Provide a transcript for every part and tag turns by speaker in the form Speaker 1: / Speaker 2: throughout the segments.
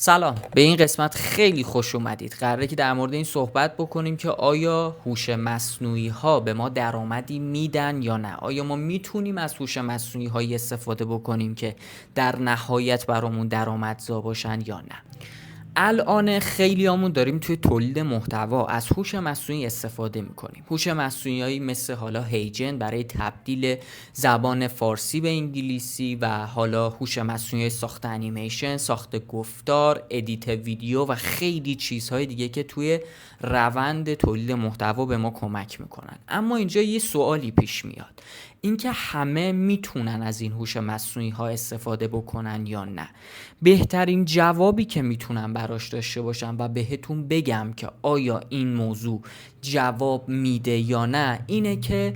Speaker 1: سلام، به این قسمت خیلی خوش اومدید. قراره که در مورد این صحبت بکنیم که آیا هوش مصنوعی ها به ما درآمدی میدن یا نه؟ آیا ما میتونیم از هوش مصنوعی هایی استفاده بکنیم که در نهایت برامون درآمدزا باشن یا نه؟ الان خیلیامون داریم توی تولید محتوا از هوش مصنوعی استفاده میکنیم. هوش مصنوعی مثل حالا هیجن برای تبدیل زبان فارسی به انگلیسی و حالا هوش مصنوعی ساخت انیمیشن، ساخت گفتار، ادیت ویدیو و خیلی چیزهای دیگه که توی روند تولید محتوا به ما کمک میکنن. اما اینجا یه سوالی پیش میاد، اینکه همه میتونن از این هوش مصنوعی ها استفاده بکنن یا نه؟ بهترین جوابی که میتونم براش داشته باشم و بهتون بگم که آیا این موضوع جواب میده یا نه، اینه که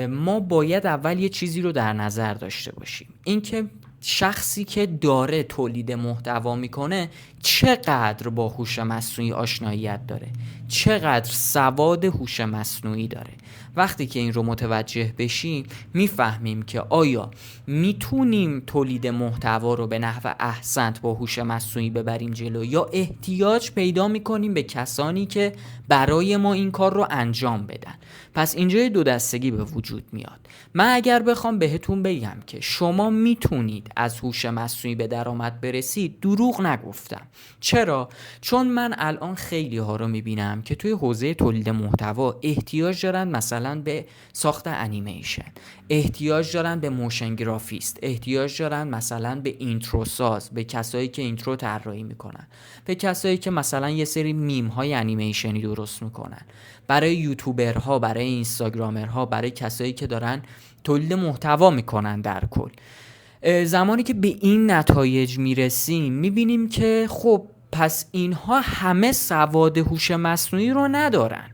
Speaker 1: ما باید اول یه چیزی رو در نظر داشته باشیم، اینکه شخصی که داره تولید محتوا میکنه چقدر با هوش مصنوعی آشناییت داره، چقدر سواد هوش مصنوعی داره. وقتی که این رو متوجه بشیم میفهمیم که آیا میتونیم تولید محتوا رو به نحو احسن با هوش مصنوعی ببریم جلو، یا احتیاج پیدا میکنیم به کسانی که برای ما این کار رو انجام بدن. پس اینجا دو دستگی به وجود میاد. من اگر بخوام بهتون بگم که شما میتونید از هوش مصنوعی به درآمد برسید، دروغ نگفتم. چرا؟ چون من الان خیلی ها رو میبینم که توی حوزه تولید محتوا احتیاج دارن مثلا به ساخت انیمیشن، احتیاج دارن به موشن گرافیست، احتیاج دارن مثلا به اینترو ساز، به کسایی که اینترو طراحی میکنن، به کسایی که مثلا یه سری میم های انیمیشنی درست میکنن، برای یوتیوبرها، برای اینستاگرامرها، برای کسایی که دارن تولید محتوا میکنن. در کل زمانی که به این نتایج میرسیم میبینیم که خب پس اینها همه سواد هوش مصنوعی رو ندارن.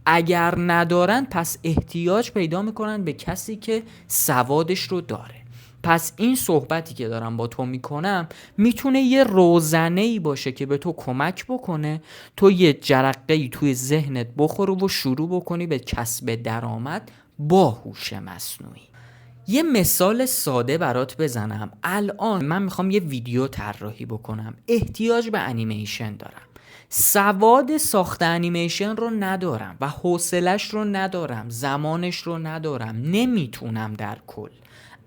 Speaker 1: اگر ندارن پس احتیاج پیدا میکنن به کسی که سوادش رو داره. پس این صحبتی که دارم با تو میکنم میتونه یه روزنه‌ای باشه که به تو کمک بکنه تو یه جرقه‌ای توی ذهنت بخوره و شروع بکنی به کسب درآمد با هوش مصنوعی. یه مثال ساده برات بزنم. الان من میخوام یه ویدیو طراحی بکنم، احتیاج به انیمیشن دارم، سواد ساخت انیمیشن رو ندارم و حوصلش رو ندارم، زمانش رو ندارم، نمیتونم در کل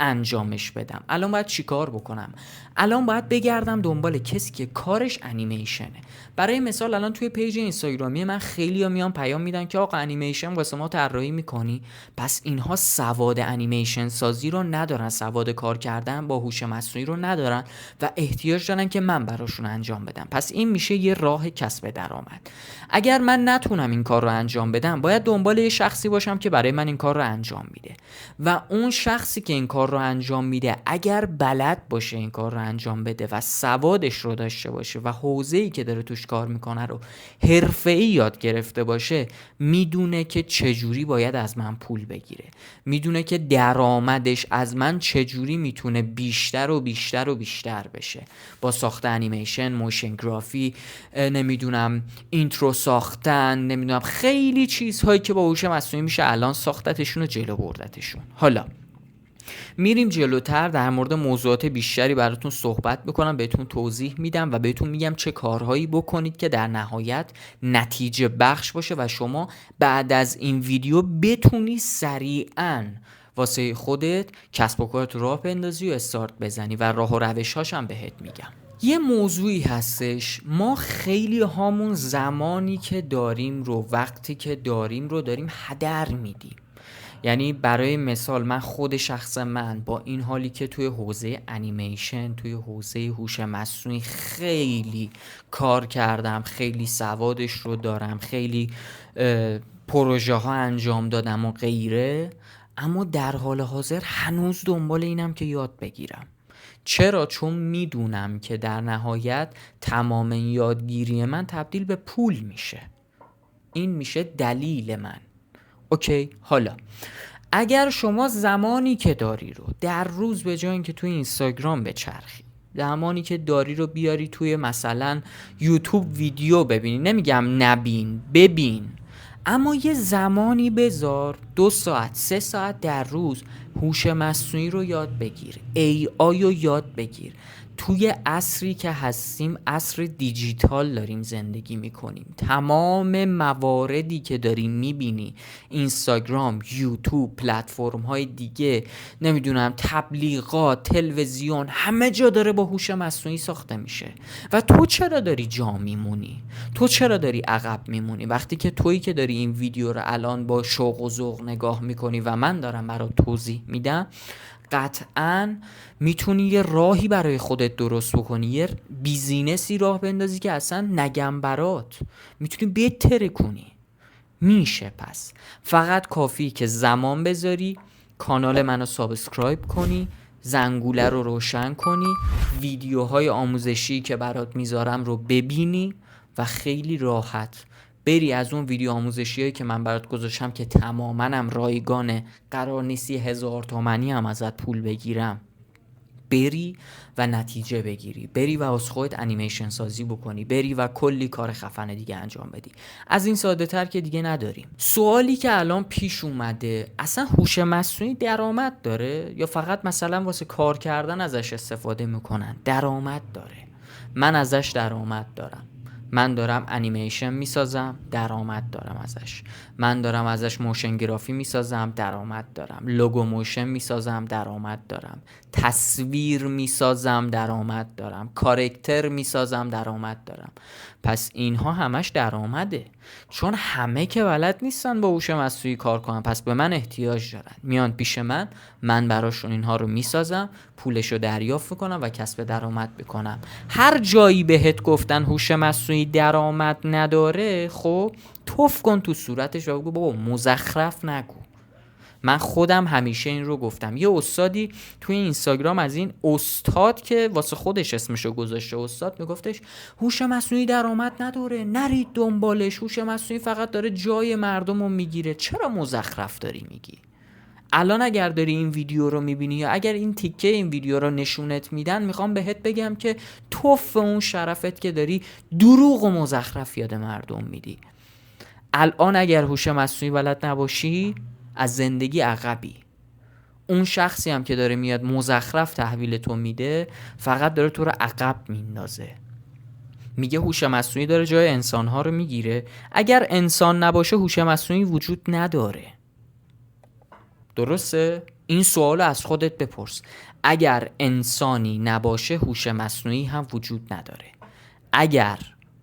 Speaker 1: انجامش بدم. الان باید چیکار بکنم؟ الان باید بگردم دنبال کسی که کارش انیمیشنه. برای مثال الان توی پیج اینستاگرامی من خیلی‌ها میان پیام میدن که آقا انیمیشن واسه ما طراحی میکنی؟ پس اینها سواد انیمیشن سازی رو ندارن، سواد کار کردن با هوش مصنوعی رو ندارن و احتیاج دارن که من براشون انجام بدم. پس این میشه یه راه کسب درآمد. اگر من نتونم این کار رو انجام بدم، باید دنبال یه شخصی باشم که برای من این کار رو انجام میده و اون شخصی که این کار رو انجام میده اگر بلد باشه این کار رو انجام بده و سوادش رو داشته باشه و حوزه‌ای که داره توش کار میکنه رو حرفه‌ای یاد گرفته باشه، میدونه که چجوری باید از من پول بگیره، میدونه که درآمدش از من چجوری میتونه بیشتر و بیشتر و بیشتر بشه با ساخت انیمیشن، موشن گرافی، نمیدونم اینترو ساختن، نمیدونم خیلی چیزهایی که با هوش مصنوعی میشه الان ساختتشون و جلو بردتشون. حالا میریم جلوتر، در مورد موضوعات بیشتری براتون صحبت میکنم، بهتون توضیح میدم و بهتون میگم چه کارهایی بکنید که در نهایت نتیجه بخش باشه و شما بعد از این ویدیو بتونی سریعاً واسه خودت کسب و کارت راه بندازی و استارت بزنی و راه و روش‌هاش هم بهت میگم. یه موضوعی هستش، ما خیلی هامون زمانی که داریم رو، وقتی که داریم رو داریم هدر میدیم. یعنی برای مثال من خود شخص من با این حالی که توی حوزه انیمیشن، توی حوزه هوش مصنوعی خیلی کار کردم، خیلی سوادش رو دارم، خیلی پروژه ها انجام دادم و غیره، اما در حال حاضر هنوز دنبال اینم که یاد بگیرم. چرا؟ چون میدونم که در نهایت تمام یادگیری من تبدیل به پول میشه. این میشه دلیل من. اوکی، حالا اگر شما زمانی که داری رو در روز به جای اینکه توی اینستاگرام بچرخی، زمانی که داری رو بیاری توی مثلا یوتیوب ویدیو ببینی، نمیگم نبین، ببین، اما یه زمانی بذار 2 ساعت 3 ساعت در روز هوش مصنوعی رو یاد بگیر، AI رو یاد بگیر، توی عصری که هستیم عصر دیجیتال داریم زندگی میکنیم. تمام مواردی که داری میبینی، اینستاگرام، یوتیوب، پلتفرم های دیگه، نمیدونم تبلیغات، تلویزیون، همه جا داره با هوش مصنوعی ساخته میشه. و تو چرا داری جا میمونی؟ تو چرا داری عقب میمونی؟ وقتی که تویی که داری این ویدیو رو الان با شوق و ذوق نگاه میکنی و من دارم برات توضیح میدم، قطعاً میتونی یه راهی برای خودت درست بکنی، یه بیزینسی راه بندازی که اصلا نگم برات، میتونی بهتره کنی. میشه. پس فقط کافی که زمان بذاری، کانال منو سابسکرایب کنی، زنگوله رو روشن کنی، ویدیوهای آموزشی که برات میذارم رو ببینی و خیلی راحت بری از اون ویدیو آموزشیایی که من برات گذاشتم که تماماً هم رایگانه، قرار نیست 1000 تومانی هم ازت پول بگیرم، بری و نتیجه بگیری، بری و از خودت انیمیشن سازی بکنی، بری و کلی کار خفن دیگه انجام بدی. از این ساده تر که دیگه نداریم. سوالی که الان پیش اومده، اصلا هوش مصنوعی درآمد داره یا فقط مثلا واسه کار کردن ازش استفاده میکنن؟ درآمد داره. من ازش درآمد دارم. من دارم انیمیشن میسازم، درآمد دارم ازش. من دارم ازش موشن گرافی میسازم، درآمد دارم. لوگو موشن میسازم، درآمد دارم. تصویر میسازم، درآمد دارم. کاراکتر میسازم، درآمد دارم. پس اینها همش درآمده، چون همه که بلد نیستن با هوش مصنوعی کار کنن، پس به من احتیاج دارن، میان پیش من براشون اینها رو میسازم، پولشو دریافت میکنم و کسب درآمد بکنم. هر جایی بهت گفتن هوش مصنوعی درآمد نداره، خب توف کن تو صورتش و بگو بابا مزخرف نگو. من خودم همیشه این رو گفتم. یه استادی توی اینستاگرام، از این استاد که واسه خودش اسمشو گذاشته استاد، میگفتش هوش مصنوعی درآمد نداره، نرید دنبالش، هوش مصنوعی فقط داره جای مردم رو میگیره. چرا مزخرف داری میگی؟ الان اگر داری این ویدیو رو میبینی یا اگر این تیکه این ویدیو رو نشونت میدن، میخوام بهت بگم که توف اون شرفت که داری دروغ و مزخرف یاد مردم میدی. الان اگر هوش مصنوعی بلد نباشی، از زندگی عقبی. اون شخصی هم که داره میاد مزخرف تحویل تو میده، فقط داره تو رو عقب میندازه. میگه هوش مصنوعی داره جای انسانها رو میگیره. اگر انسان نباشه هوش مصنوعی وجود نداره. درسته؟ این سوال از خودت بپرس. اگر انسانی نباشه هوش مصنوعی هم وجود نداره. اگر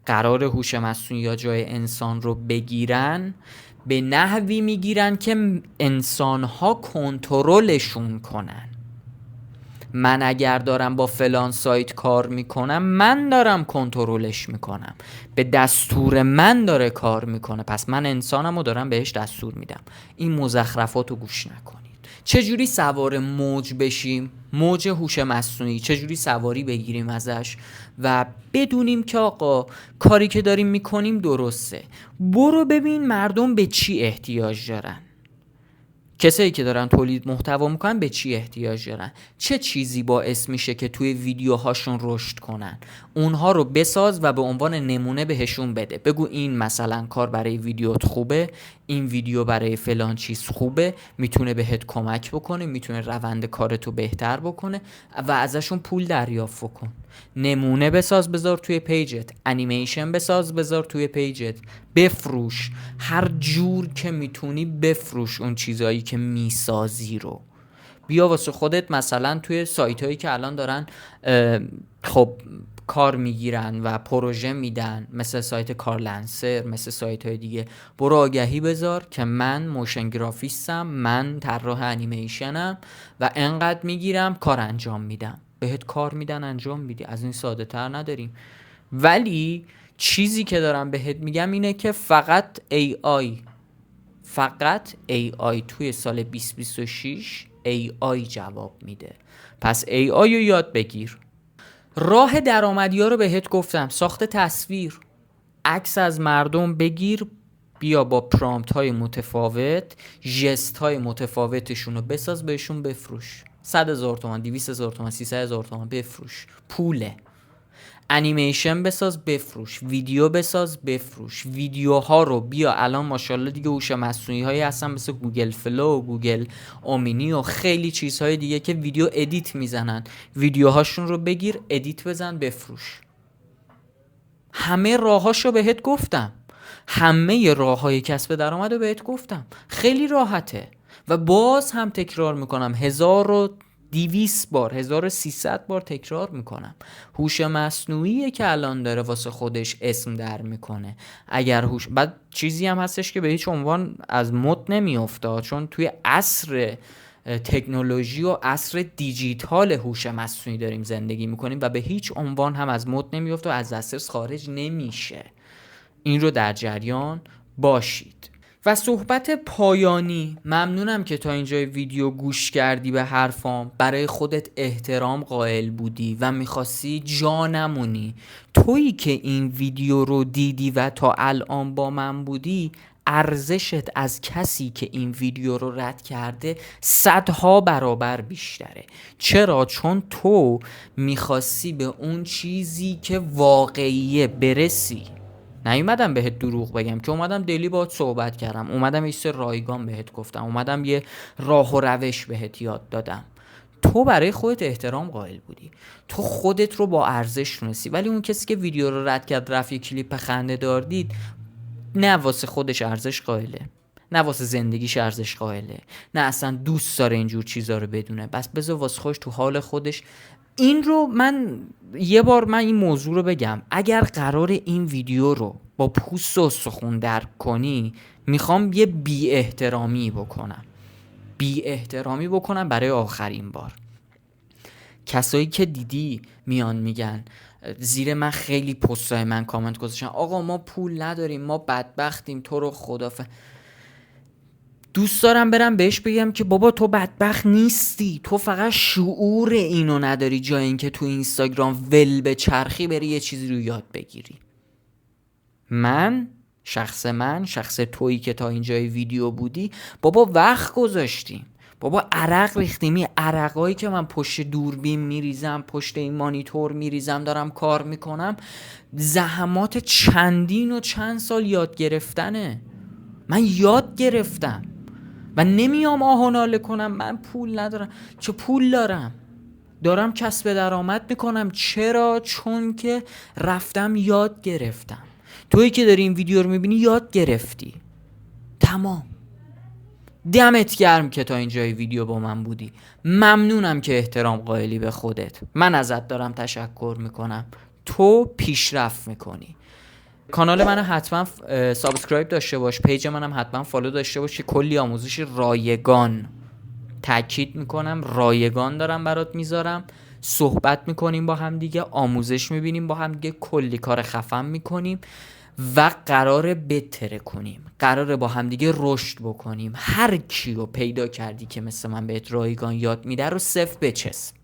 Speaker 1: قرار هوش مصنوعی یا جای انسان رو بگیرن، به نحوی میگیرن که انسانها کنترلشون کنن. من اگر دارم با فلان سایت کار میکنم، من دارم کنترلش میکنم، به دستور من داره کار میکنه، پس من انسانم و دارم بهش دستور میدم. این مزخرفاتو گوش نکنید. چجوری سوار موج بشیم؟ موج هوش مصنوعی، چجوری سواری بگیریم ازش و بدونیم که آقا کاری که داریم میکنیم درسته. برو ببین مردم به چی احتیاج دارن، کسایی که دارن تولید محتوا میکنن به چی احتیاج دارن، چه چیزی باعث میشه که توی ویدیوهاشون رشد کنن. اونها رو بساز و به عنوان نمونه بهشون بده. بگو این مثلا کار برای ویدیوت خوبه، این ویدیو برای فلان چیز خوبه، میتونه بهت کمک بکنه، میتونه روند کارتو بهتر بکنه و ازشون پول دریافت کن. نمونه بساز بذار توی پیجت، انیمیشن بساز بذار توی پیجت، بفروش. هر جور که میتونی بفروش اون چیزایی که میسازی رو. بیا واسه خودت مثلا توی سایت هایی که الان دارن خب کار میگیرن و پروژه میدن، مثل سایت کارلنسر، مثل سایت های دیگه، برو آگهی بذار که من موشن گرافیستم، من طراح انیمیشنم و انقدر میگیرم کار انجام میدم. بهت کار میدن انجام میدی. از این ساده تر نداریم. ولی چیزی که دارم بهت میگم اینه که فقط AI توی سال 2026 AI جواب میده. پس AI رو یاد بگیر. راه درآمدی ها رو بهت گفتم. ساخت تصویر، عکس از مردم بگیر، بیا با پرامپت های متفاوت، ژست های متفاوتشون رو بساز، بهشون بفروش. 100,000 تومان، 200,000 تومان، 300,000 تومان بفروش. پوله. انیمیشن بساز بفروش، ویدیو بساز بفروش، ویدیوها رو بیا. الان ماشاءالله دیگه هوش مصنوعی هایی هستن مثل گوگل فلو، گوگل اومینی و خیلی چیزهای دیگه که ویدیو ادیت میزنن. ویدیوهاشون رو بگیر، ادیت بزن، بفروش. همه راهاشو بهت گفتم، همه راههای کسب درآمد رو بهت گفتم. خیلی راحته و باز هم تکرار میکنم، 1200 بار 1300 بار تکرار میکنم. هوش مصنوعیه که الان داره واسه خودش اسم در میکنه. اگر بعد چیزی هم هستش که به هیچ عنوان از مد نمیافته، چون توی عصر تکنولوژی و عصر دیجیتال هوش مصنوعی داریم زندگی میکنیم و به هیچ عنوان هم از مد نمیافته و از دسترس خارج نمیشه. این رو در جریان باشید. و صحبت پایانی، ممنونم که تا اینجای ویدیو گوش کردی به حرفام، برای خودت احترام قائل بودی و میخواستی جا نمونی. تویی که این ویدیو رو دیدی و تا الان با من بودی، ارزشت از کسی که این ویدیو رو رد کرده صدها برابر بیشتره. چرا؟ چون تو میخواستی به اون چیزی که واقعیه برسی. نیومدم بهت دروغ بگم که اومدم دلی باهات صحبت کردم، اومدم یه سری رایگان بهت گفتم، اومدم یه راه و روش بهت یاد دادم. تو برای خودت احترام قائل بودی، تو خودت رو با ارزش شناسی. ولی اون کسی که ویدیو رو رد کرد رفت یه کلیپ خنده دار دید، نه واسه خودش ارزش قائله، نه واسه زندگیش ارزش قائله، نه اصلا دوست داره اینجور چیزا رو بدونه. بس بذار واسه خودش تو حال خودش. این رو من یه بار من این موضوع رو بگم، اگر قرار این ویدیو رو با پوست و استخون درک کنی، میخوام یه بی احترامی بکنم برای آخرین بار. کسایی که دیدی میان میگن زیر من، خیلی پستای من کامنت گذاشتن آقا ما پول نداریم، ما بدبختیم، تو رو خدا دوست دارم برم بهش بگم که بابا تو بدبخت نیستی، تو فقط شعور اینو نداری، جای اینکه تو اینستاگرام ول به چرخی بری یه چیزی رو یاد بگیری. شخص تویی که تا اینجای ویدیو بودی، بابا وقت گذاشتیم، بابا عرق ریختیم. عرقایی که من پشت دوربین میریزم، پشت این مانیتور میریزم، دارم کار میکنم، زحمات چندین و چند سال یاد گرفتنه. من یاد گرفتم و نمیام آه و ناله کنم من پول ندارم. چه پول دارم کسب درآمد میکنم. چرا؟ چون که رفتم یاد گرفتم. تویی که داری این ویدیو رو میبینی یاد گرفتی. تمام. دمت گرم که تا اینجای ویدیو با من بودی. ممنونم که احترام قائلی به خودت. من ازت دارم تشکر میکنم. تو پیشرفت میکنی. کانال منو حتما سابسکرایب داشته باش، پیج منم حتما فالو داشته باش که کلی آموزش رایگان، تاکید میکنم رایگان دارم برات میذارم. صحبت میکنیم با هم دیگه، آموزش میبینیم با هم دیگه، کلی کار خفن میکنیم و قراره بتره کنیم، قراره با هم دیگه رشد بکنیم. هر کی رو پیدا کردی که مثل من بهت رایگان یاد میده رو صفر بچسب.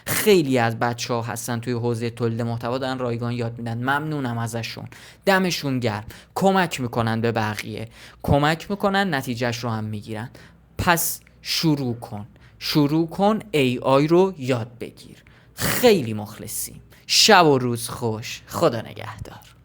Speaker 1: خیلی از بچه‌ها هستن توی حوزه تولید محتوا دارن رایگان یاد میدن، ممنونم ازشون، دمشون گرم، کمک میکنن به بقیه، کمک میکنن، نتیجهش رو هم میگیرن. پس شروع کن AI رو یاد بگیر. خیلی مخلصیم. شب و روز خوش. خدا نگهدار.